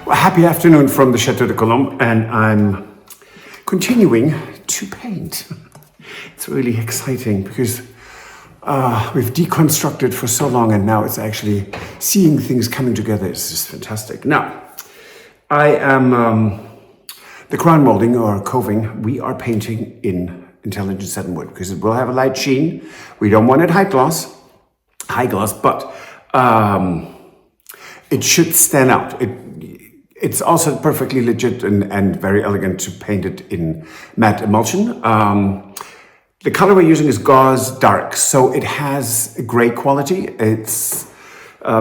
Well, happy afternoon from the Chateau de Colombe, and I'm continuing to paint. It's really exciting because we've deconstructed for so long, and now it's actually seeing things coming together. It's just fantastic. Now, I am the crown molding or coving. We are painting in intelligent satin wood because it will have a light sheen. We don't want it high gloss, but it should stand out. It's also perfectly legit and very elegant to paint it in matte emulsion. The color we're using is Gauze Dark, so it has a gray quality. It's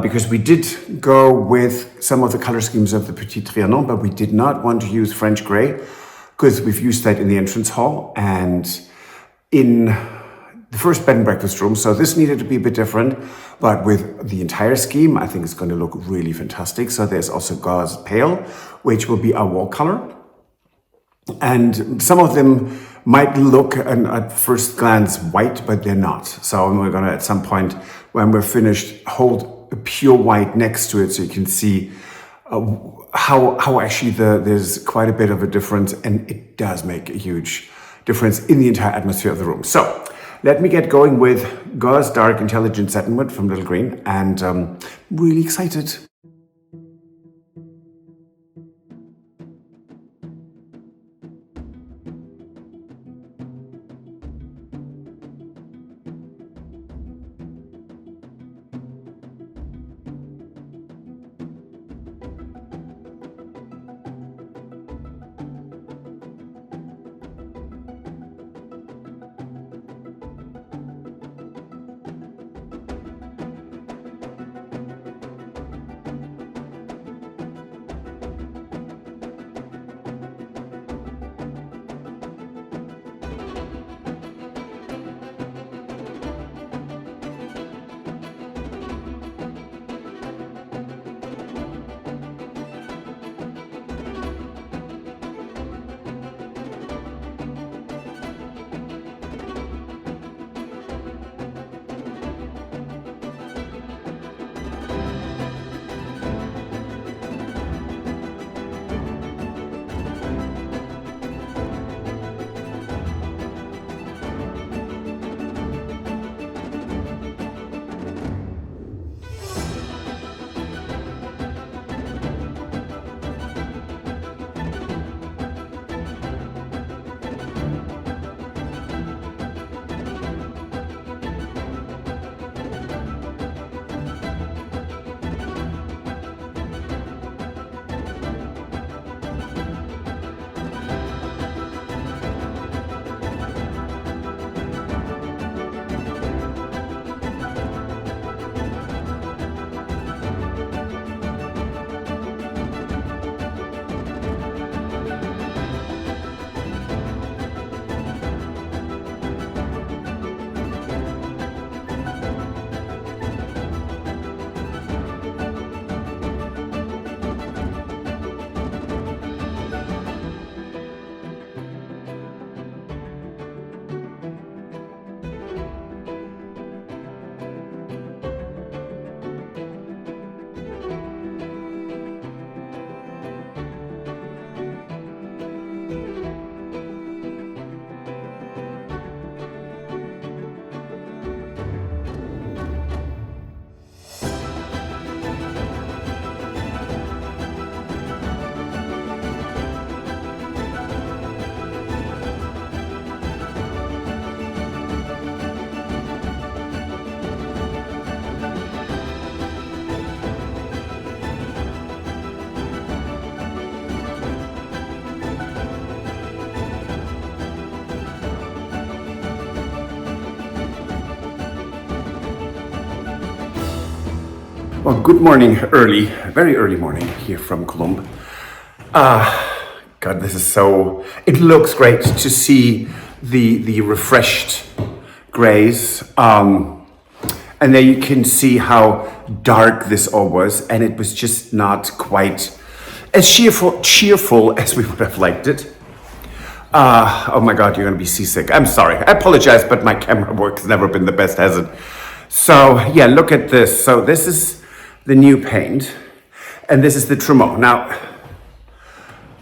because we did go with some of the color schemes of the Petit Trianon, but we did not want to use French gray because we've used that in the entrance hall and in the first bed and breakfast room. So this needed to be a bit different, but with the entire scheme, I think it's going to look really fantastic. So there's also Gauze Pale, which will be our wall color. And some of them might look at first glance white, but they're not. So we're going to, at some point when we're finished, hold a pure white next to it so you can see how actually there's quite a bit of a difference, and it does make a huge difference in the entire atmosphere of the room. So let me get going with Gauze Dark Intelligent Satin Wood from Little Greene, and really excited. Well, good morning, very early morning here from Colombe. God, this is so, it looks great to see the refreshed grays. And there you can see how dark this all was, and it was just not quite as cheerful as we would have liked it. Oh my God, you're gonna be seasick. I'm sorry, I apologize, but my camera work's never been the best, has it? So yeah, look at this. So this is the new paint, and this is the Romeo. Now,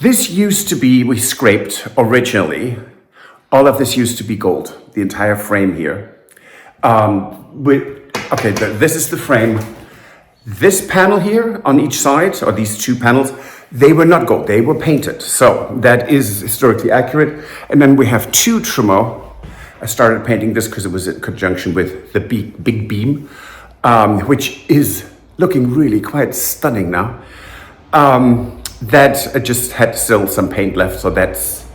This used to be, we scraped originally, all of this used to be gold, the entire frame here. This is the frame. This panel here on each side, or these two panels, they were not gold, they were painted. So that is historically accurate. And then we have two trumeaux. I started painting this because it was in conjunction with the big beam, which is looking really quite stunning now. That just had still some paint left, so that's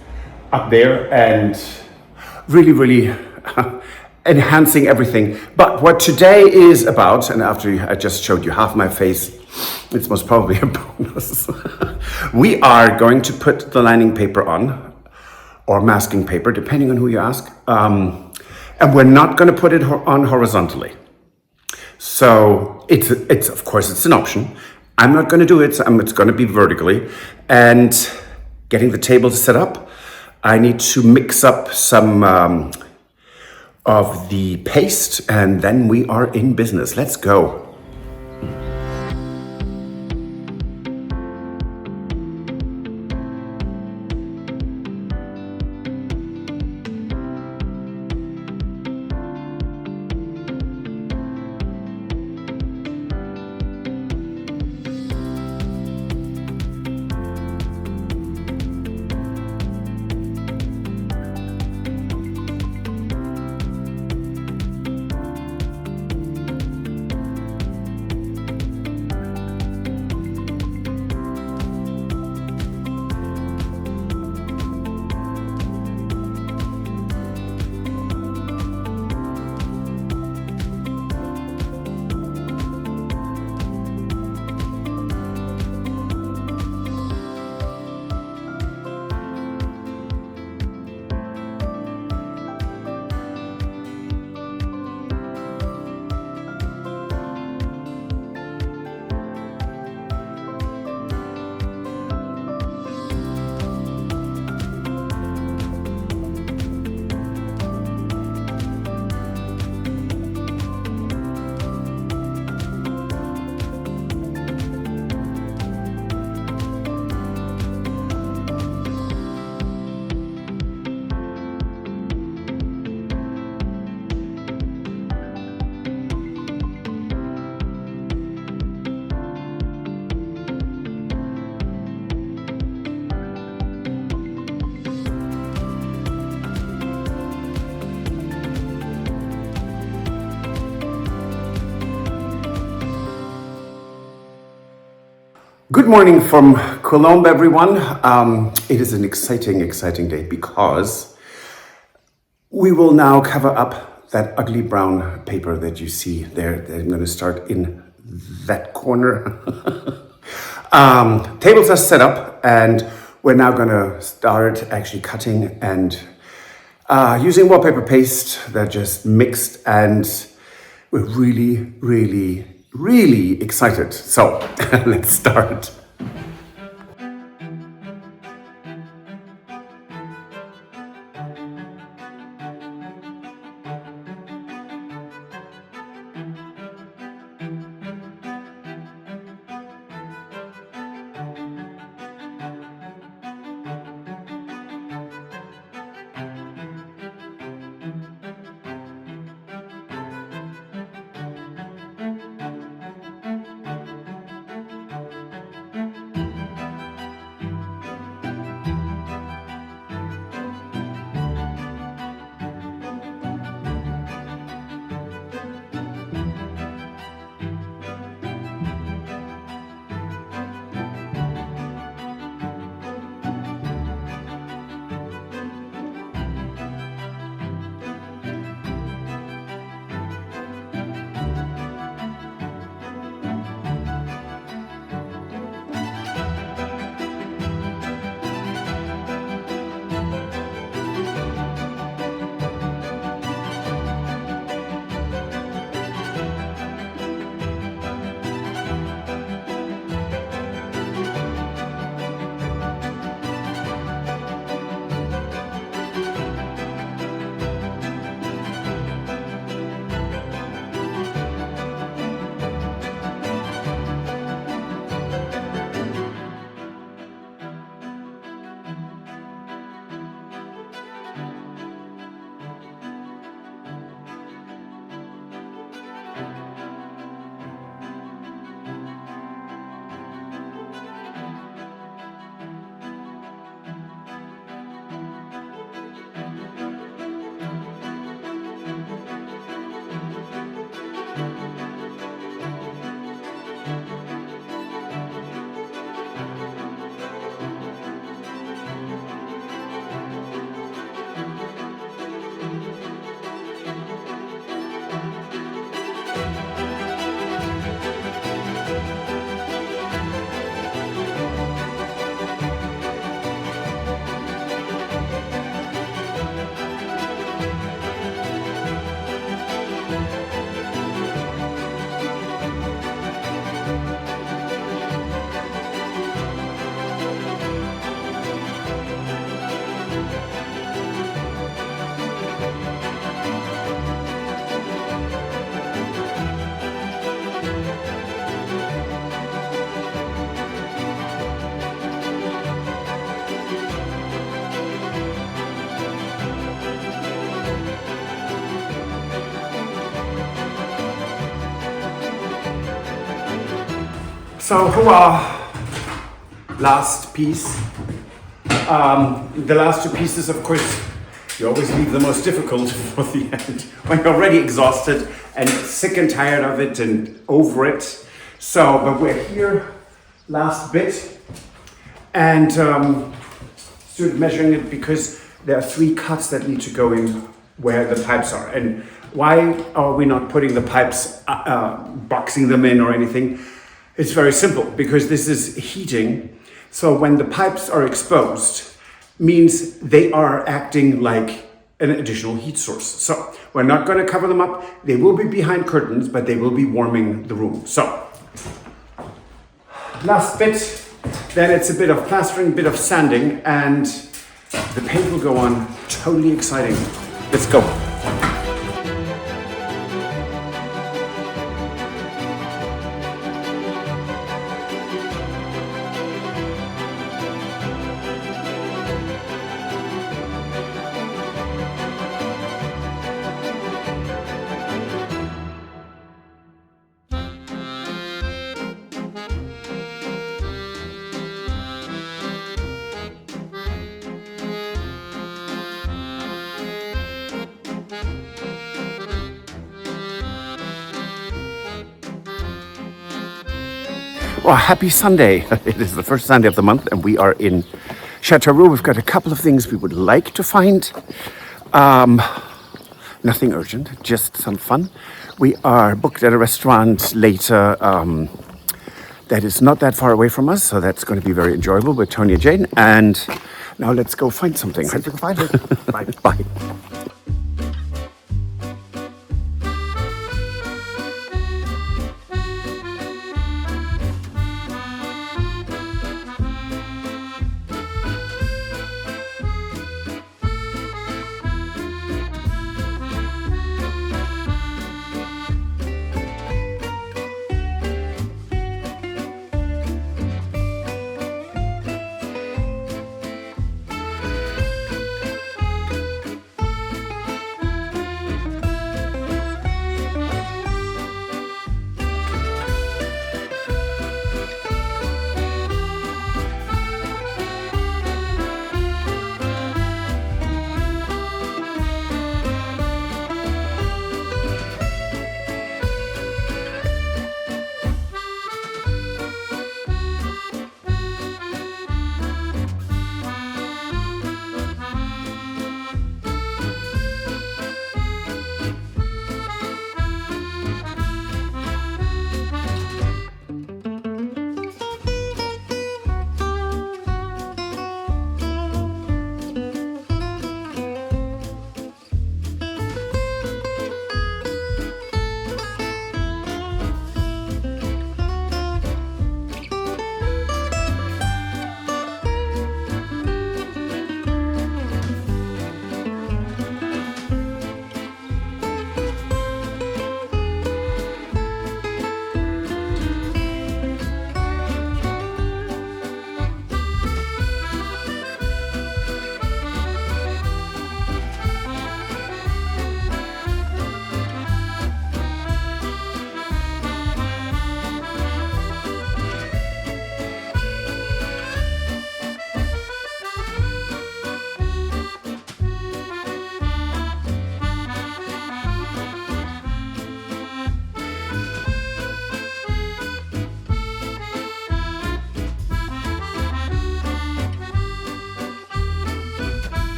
up there and really enhancing everything. But what today is about, and after I just showed you half my face, it's most probably a bonus. We are going to put the lining paper on, or masking paper, depending on who you ask. And we're not going to put it on horizontally. So it's of course it's an option. I'm not going to do it. It's going to be vertically. And getting the table set up, I need to mix up some of the paste, and then we are in business. Let's go. Good morning from Colombe, everyone. It is an exciting day because we will now cover up that ugly brown paper that you see there. I'm going to start in that corner. Tables are set up and we're now going to start actually cutting and using wallpaper paste that just mixed, and we're really excited. So let's start. So, hurrah! Last piece. The last two pieces, of course, you always leave the most difficult for the end when you're already exhausted and sick and tired of it and over it. So, but we're here, last bit, and Stuart measuring it because there are 3 cuts that need to go in where the pipes are. And why are we not putting the pipes, boxing them in or anything? It's very simple, because this is heating. So when the pipes are exposed, means they are acting like an additional heat source. So we're not going to cover them up. They will be behind curtains, but they will be warming the room. So last bit, then it's a bit of plastering, bit of sanding, and the paint will go on. Totally exciting. Let's go. Well, happy Sunday. It is the first Sunday of the month and we are in Chateauroux. We've got a couple of things we would like to find. Nothing urgent, just some fun. We are booked at a restaurant later that is not that far away from us, so that's going to be very enjoyable with Tony and Jane. And now let's go find something. See if we can find it. Bye. Bye.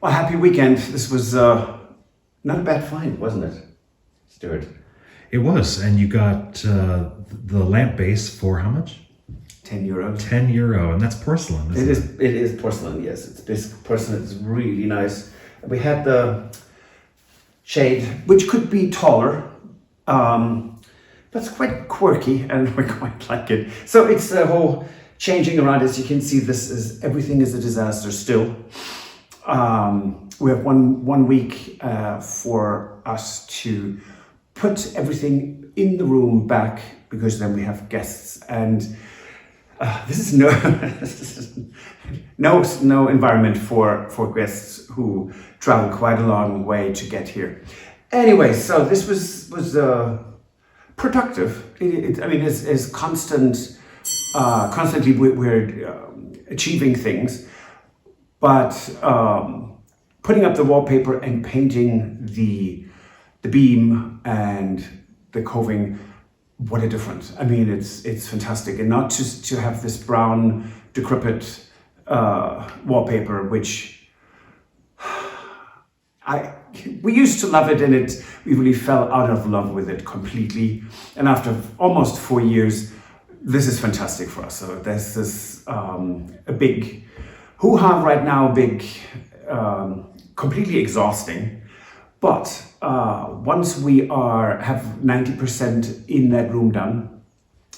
Well, happy weekend. This was not a bad find, wasn't it, Stuart? It was, and you got the lamp base for how much? €10. €10, and that's porcelain, isn't it? It is porcelain, yes. It's this porcelain. It's really nice. We had the shade, which could be taller, but it's quite quirky, and we quite like it. So it's the whole changing around. As you can see, everything is a disaster still. We have one week for us to put everything in the room back, because then we have guests. And this is no this is no environment for guests who travel quite a long way to get here. Anyway, so this was productive. I mean, it's constantly we're achieving things, but putting up the wallpaper and painting the beam and the coving, what a difference. I mean, it's fantastic. And not just to have this brown, decrepit wallpaper, which we used to love it, and we really fell out of love with it completely. And after almost 4 years, this is fantastic for us. So there's this a big hoo-ha right now, completely exhausting. But once we have 90% in that room done,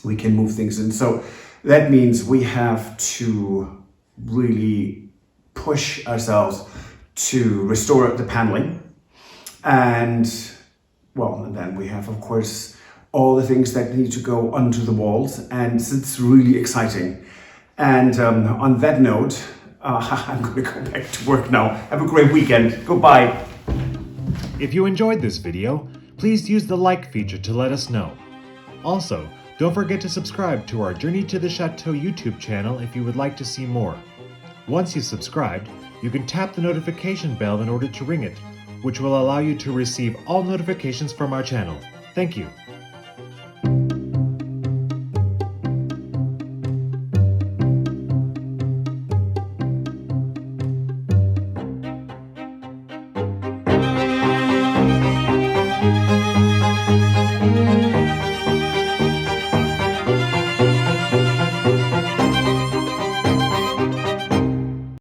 we can move things in. So that means we have to really push ourselves to restore the paneling. And then we have, of course, all the things that need to go onto the walls. And it's really exciting. And on that note, I'm going to go back to work now. Have a great weekend. Goodbye. If you enjoyed this video, please use the like feature to let us know. Also, don't forget to subscribe to our Journey to the Chateau YouTube channel if you would like to see more. Once you've subscribed, you can tap the notification bell in order to ring it, which will allow you to receive all notifications from our channel. Thank you.